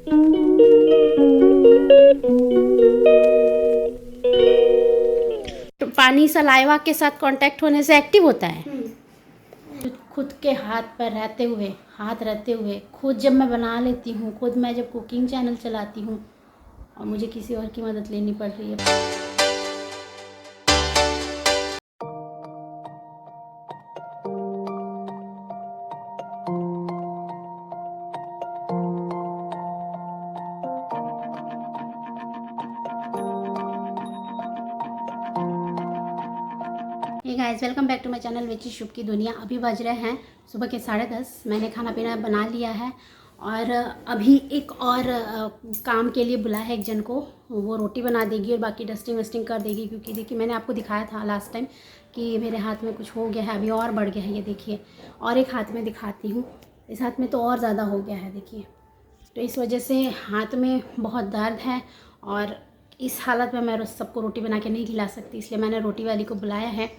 तो पानी सलाइवा के साथ कांटेक्ट होने से एक्टिव होता है। खुद के हाथ पर रहते हुए, हाथ रहते हुए खुद जब मैं बना लेती हूँ, खुद मैं जब कुकिंग चैनल चलाती हूँ और मुझे किसी और की मदद लेनी पड़ रही है। Hey guys, welcome back to my channel विच शुभ की दुनिया। अभी बज रहे हैं सुबह के 10:30। मैंने खाना पीना बना लिया है और अभी एक और काम के लिए बुलाया है एक जन को। वो रोटी बना देगी और बाकी डस्टिंग वस्टिंग कर देगी, क्योंकि देखिए मैंने आपको दिखाया था लास्ट टाइम कि मेरे हाथ में कुछ हो गया है, अभी और बढ़ गया है। ये देखिए, और एक हाथ में दिखाती हूँ, इस हाथ में तो और ज़्यादा हो गया है देखिए। तो इस वजह से हाथ में बहुत दर्द है और इस हालत में मैं सबको रोटी बना के नहीं खिला सकती, इसलिए मैंने रोटी वाली को बुलाया है।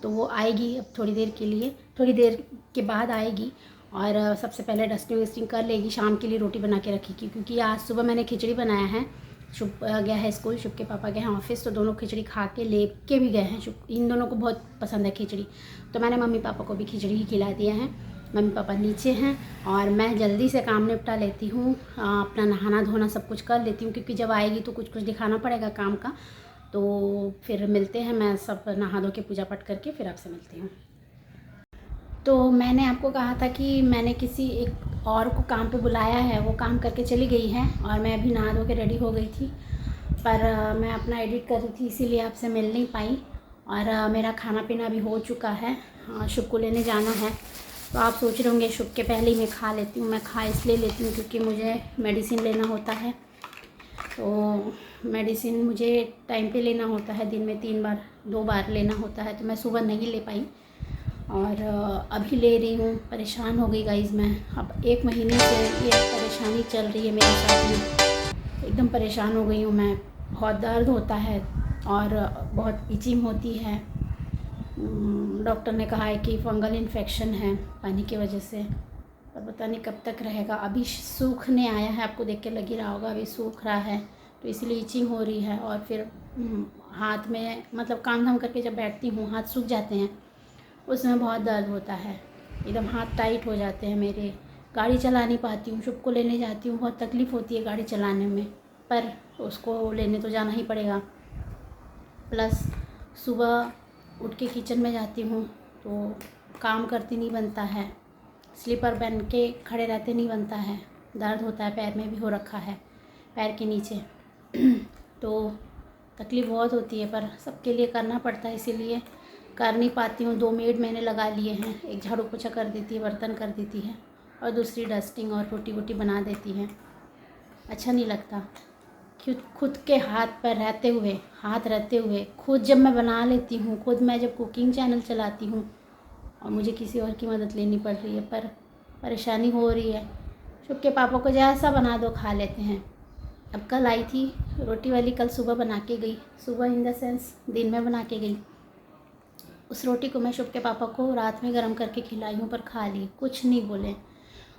तो वो आएगी अब थोड़ी देर के लिए, थोड़ी देर के बाद आएगी और सबसे पहले डस्टिंग वस्टिंग कर लेगी, शाम के लिए रोटी बना के रखेगी। क्योंकि आज सुबह मैंने खिचड़ी बनाया है, शुभ गया है स्कूल, शुभ के पापा गए हैं ऑफिस, तो दोनों खिचड़ी खा के ले के भी गए हैं। शुभ इन दोनों को बहुत पसंद है खिचड़ी, तो मैंने मम्मी पापा को भी खिचड़ी ही खिला दिया है। मम्मी पापा नीचे हैं और मैं जल्दी से काम निपटा लेती हूँ, अपना नहाना धोना सब कुछ कर लेती हूँ, क्योंकि जब आएगी तो कुछ कुछ दिखाना पड़ेगा काम का। तो फिर मिलते हैं, मैं सब नहा धो के पूजा पाठ करके फिर आपसे मिलती हूँ। तो मैंने आपको कहा था कि मैंने किसी एक और को काम पे बुलाया है, वो काम करके चली गई है और मैं अभी नहा धो के रेडी हो गई थी, पर मैं अपना एडिट कर रही थी, इसीलिए आपसे मिल नहीं पाई। और मेरा खाना पीना भी हो चुका है, शुभ को लेने जाना है। तो आप सोच रहे होंगे शुभ के पहले ही मैं खा लेती हूँ। मैं खा इसलिए लेती हूँ क्योंकि मुझे मेडिसिन लेना होता है, तो मेडिसिन मुझे टाइम पे लेना होता है, दिन में 2 बार लेना होता है, तो मैं सुबह नहीं ले पाई और अभी ले रही हूँ। परेशान हो गई गाइज़ मैं, अब 1 महीने से ये परेशानी चल रही है मेरे साथ में, एकदम परेशान हो गई हूँ मैं। बहुत दर्द होता है और बहुत इचिंग होती है। डॉक्टर ने कहा है कि फंगल इन्फेक्शन है पानी की वजह से, पर पता नहीं कब तक रहेगा। अभी सूखने आया है, आपको देख के लग ही रहा होगा, अभी सूख रहा है, तो इसलिए इचिंग हो रही है। और फिर हाथ में मतलब काम धाम करके जब बैठती हूँ हाथ सूख जाते हैं, उसमें बहुत दर्द होता है, एकदम हाथ टाइट हो जाते हैं मेरे। गाड़ी चला नहीं पाती हूँ, शुभ को लेने जाती हूँ, बहुत तकलीफ़ होती है गाड़ी चलाने में, पर उसको लेने तो जाना ही पड़ेगा। प्लस सुबह उठ के किचन में जाती हूँ तो काम करती नहीं बनता है, स्लीपर पहन के खड़े रहते नहीं बनता है, दर्द होता है, पैर में भी हो रखा है, पैर के नीचे तो तकलीफ़ बहुत होती है, पर सबके लिए करना पड़ता है, इसीलिए कर नहीं पाती हूँ। 2 मेड मैंने लगा लिए हैं, एक झाड़ू पोछा कर देती है, बर्तन कर देती है, और दूसरी डस्टिंग और रोटी वोटी बना देती है। अच्छा नहीं लगता, खुद के हाथ पर रहते हुए, हाथ रहते हुए खुद जब मैं बना लेती हूँ, खुद मैं जब कुकिंग चैनल चलाती हूँ और मुझे किसी और की मदद लेनी पड़ रही है, पर परेशानी हो रही है। शुभ के पापा को जैसा बना दो खा लेते हैं। अब कल आई थी रोटी वाली, कल सुबह बना के गई, सुबह इन द सेंस दिन में बना के गई। उस रोटी को मैं शुभ के पापा को रात में गर्म करके खिलाई हूँ, पर खा ली, कुछ नहीं बोले।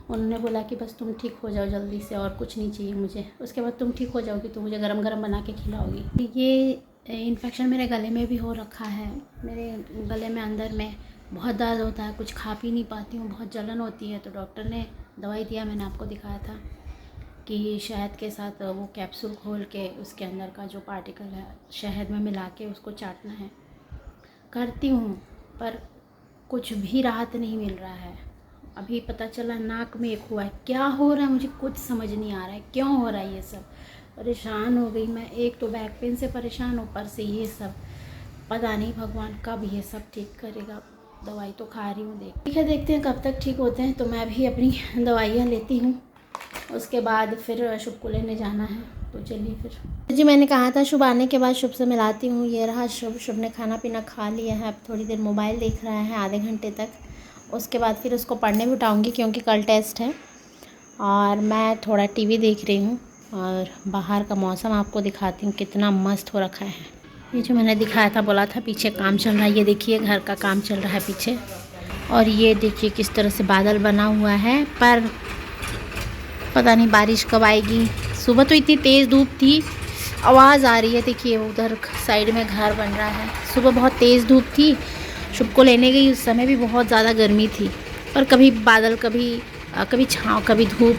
उन्होंने बोला कि बस तुम ठीक हो जाओ जल्दी से, और कुछ नहीं चाहिए मुझे, उसके बाद तुम ठीक हो जाओगी तो मुझे गरम गरम बना के खिलाओगी। ये इन्फेक्शन मेरे गले में भी हो रखा है, मेरे गले में अंदर में बहुत दर्द होता है, कुछ खा पी नहीं पाती हूँ, बहुत जलन होती है। तो डॉक्टर ने दवाई दिया, मैंने आपको दिखाया था कि शहद के साथ वो कैप्सूल खोल के उसके अंदर का जो पार्टिकल है शहद में मिला के उसको चाटना है। करती हूँ पर कुछ भी राहत नहीं मिल रहा है। अभी पता चला नाक में एक हुआ है, क्या हो रहा है मुझे कुछ समझ नहीं आ रहा है, क्यों हो रहा है ये सब। परेशान हो गई मैं, एक तो बैक पेन से परेशान, ऊपर से ये सब, पता नहीं भगवान कब ये सब ठीक करेगा। दवाई तो खा रही हूँ, ठीक है, देखते हैं कब तक ठीक होते हैं। तो मैं भी अपनी दवाइयाँ लेती हूँ, उसके बाद फिर शुभ को लेने जाना है, तो चलिए फिर जी। मैंने कहा था शुभ आने के बाद शुभ से मिलाती हूँ। ये रहा शुभ, शुभ ने खाना पीना खा लिया है, अब थोड़ी देर मोबाइल देख रहा है, आधे घंटे तक। उसके बाद फिर उसको पढ़ने भी उठाऊँगी क्योंकि कल टेस्ट है, और मैं थोड़ा टीवी देख रही हूँ। और बाहर का मौसम आपको दिखाती हूँ कितना मस्त हो रखा है। ये जो मैंने दिखाया था, बोला था पीछे काम चल रहा है, ये देखिए घर का काम चल रहा है पीछे, और ये देखिए किस तरह से बादल बना हुआ है, पर पता नहीं बारिश कब आएगी। सुबह तो इतनी तेज़ धूप थी, आवाज़ आ रही है। देखिए उधर साइड में घर बन रहा है। सुबह बहुत तेज़ धूप थी, शुभ को लेने गई, उस समय भी बहुत ज़्यादा गर्मी थी। पर कभी बादल, कभी छाँव, कभी धूप।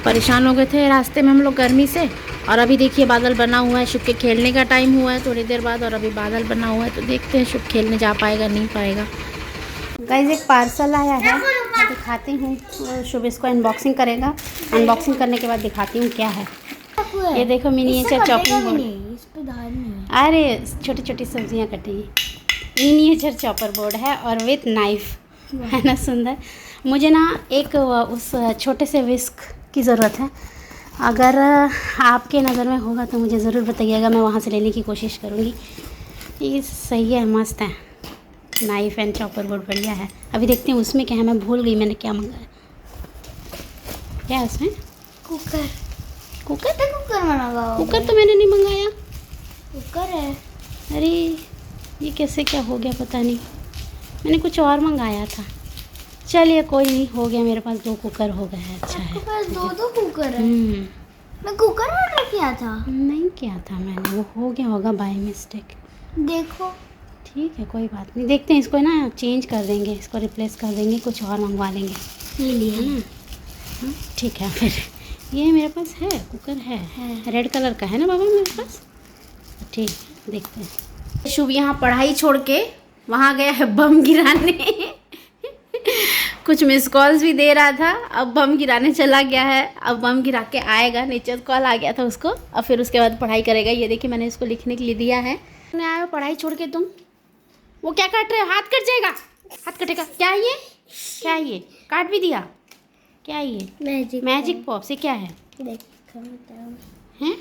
परेशान हो गए थे रास्ते में हम लोग गर्मी से। और अभी देखिए बादल बना हुआ है, शुभ के खेलने का टाइम हुआ है थोड़ी देर बाद, और अभी बादल बना हुआ है। तो देखते हैं शुभ खेलने जा पाएगा नहीं पाएगा। गाइस एक पार्सल आया है, मैं दिखाती हूँ। शुभ इसको अनबॉक्सिंग करेगा। अनबॉक्सिंग करने के बाद दिखाती हूँ क्या है। ये देखो मिनिएचर चॉपिंग बोर्ड। अरे छोटी छोटी सब्जियाँ कटेगी। मिनिएचर चॉपर बोर्ड है और विथ नाइफ, है ना सुंदर। मुझे ना एक उस छोटे से विस्क की ज़रूरत है। अगर आपके नज़र में होगा तो मुझे ज़रूर बताइएगा, मैं वहाँ से लेने की कोशिश करूँगी। ये सही है, मस्त है। नाइफ एंड चॉपर बोर्ड बढ़िया है। अभी देखते हैं उसमें क्या है। मैं भूल गई मैंने क्या मंगाया। क्या है उसमें? कुकर। कुकर तो कुकर मंगाओ। कुकर तो मैंने नहीं मंगाया। कुकर है। अरे ये कैसे क्या हो गया पता नहीं, मैंने कुछ और मंगाया था। चलिए कोई नहीं, हो गया मेरे पास 2 कुकर हो गए हैं। अच्छा है। आपके पास 2 कुकर है? मैं कुकर ऑर्डर किया था। नहीं किया था मैंने, वो हो गया होगा बाय मिस्टेक। देखो ठीक है कोई बात नहीं, देखते हैं इसको ना चेंज कर देंगे, इसको रिप्लेस कर देंगे, कुछ और मंगवा लेंगे। ये लिए ना, ठीक है। फिर ये मेरे पास है, कुकर है रेड कलर का है ना बाबा मेरे पास। ठीक है देखते हैं। शुभ यहाँ पढ़ाई छोड़ के वहाँ गया है बम गिराने। कुछ मिस कॉल्स भी दे रहा था, अब बम गिराने चला गया है। अब बम गिरा के आएगा, नीचे कॉल आ गया था उसको, और फिर उसके बाद पढ़ाई करेगा। ये देखिए मैंने इसको लिखने के लिए दिया है। तुमने आया पढ़ाई छोड़ के, तुम वो क्या काट रहे हो? हाथ कट जाएगा, हाथ कटेगा। क्या है ये? क्या है ये? काट भी दिया। क्या है ये? Magic pops. ये क्या है? हैं?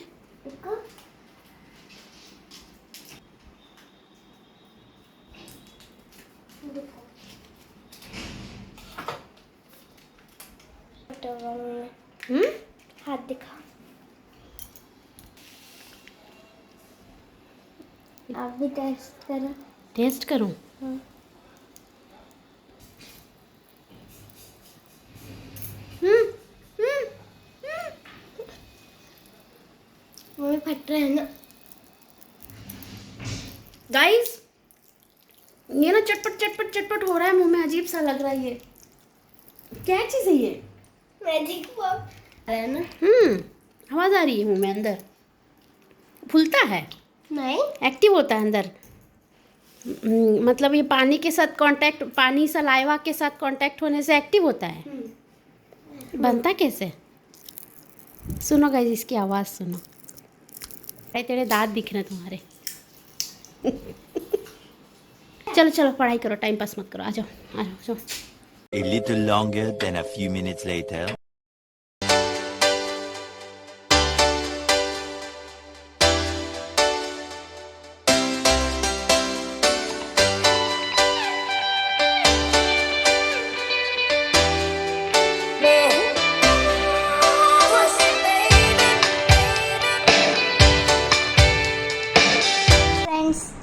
हाथ दिखा। आप भी टेस्ट करो। टेस्ट करूं? मम्मी फट रहे हैं ना गाइस। ये ना चटपट चटपट चटपट हो रहा है मुंह में, अजीब सा लग रहा है। ये क्या चीज़ है ये? मैजिक पॉप है ना। आवाज़ आ रही है मुंह में, अंदर फूलता है नहीं, एक्टिव होता है अंदर। मतलब ये पानी के साथ कांटेक्ट, पानी सलाइवा के साथ कांटेक्ट होने से एक्टिव होता है। बनता कैसे? सुनो गाइस इसकी आवाज़ सुनो। तेरे दांत दिख रहे तुम्हारे। चलो चलो पढ़ाई करो, टाइम पास मत करो। आ जाओ आ जाओ। A little longer than a few minutes later.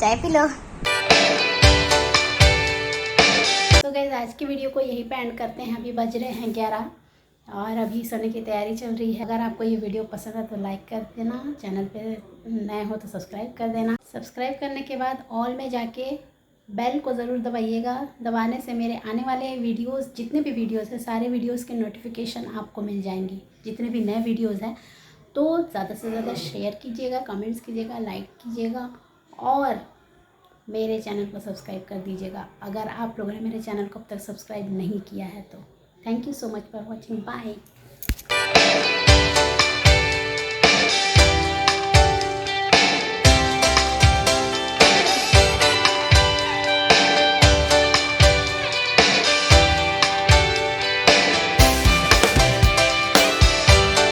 चाय पी लो। तो गाइस आज की वीडियो को यहीं पे एंड करते हैं। अभी बज रहे हैं 11 और अभी सोने की तैयारी चल रही है। अगर आपको ये वीडियो पसंद है तो लाइक कर देना, चैनल पे नए हो तो सब्सक्राइब कर देना। सब्सक्राइब करने के बाद ऑल में जाके बेल को ज़रूर दबाइएगा। दबाने से मेरे आने वाले वीडियोस, जितने भी वीडियोस हैं, सारे वीडियोस के नोटिफिकेशन आपको मिल जाएंगी। जितने भी नए वीडियोस हैं तो ज़्यादा से ज़्यादा शेयर कीजिएगा, कमेंट्स कीजिएगा, लाइक कीजिएगा और मेरे चैनल को सब्सक्राइब कर दीजिएगा अगर आप लोगों ने मेरे चैनल को अब तक सब्सक्राइब नहीं किया है तो। Thank you so much for watching. Bye.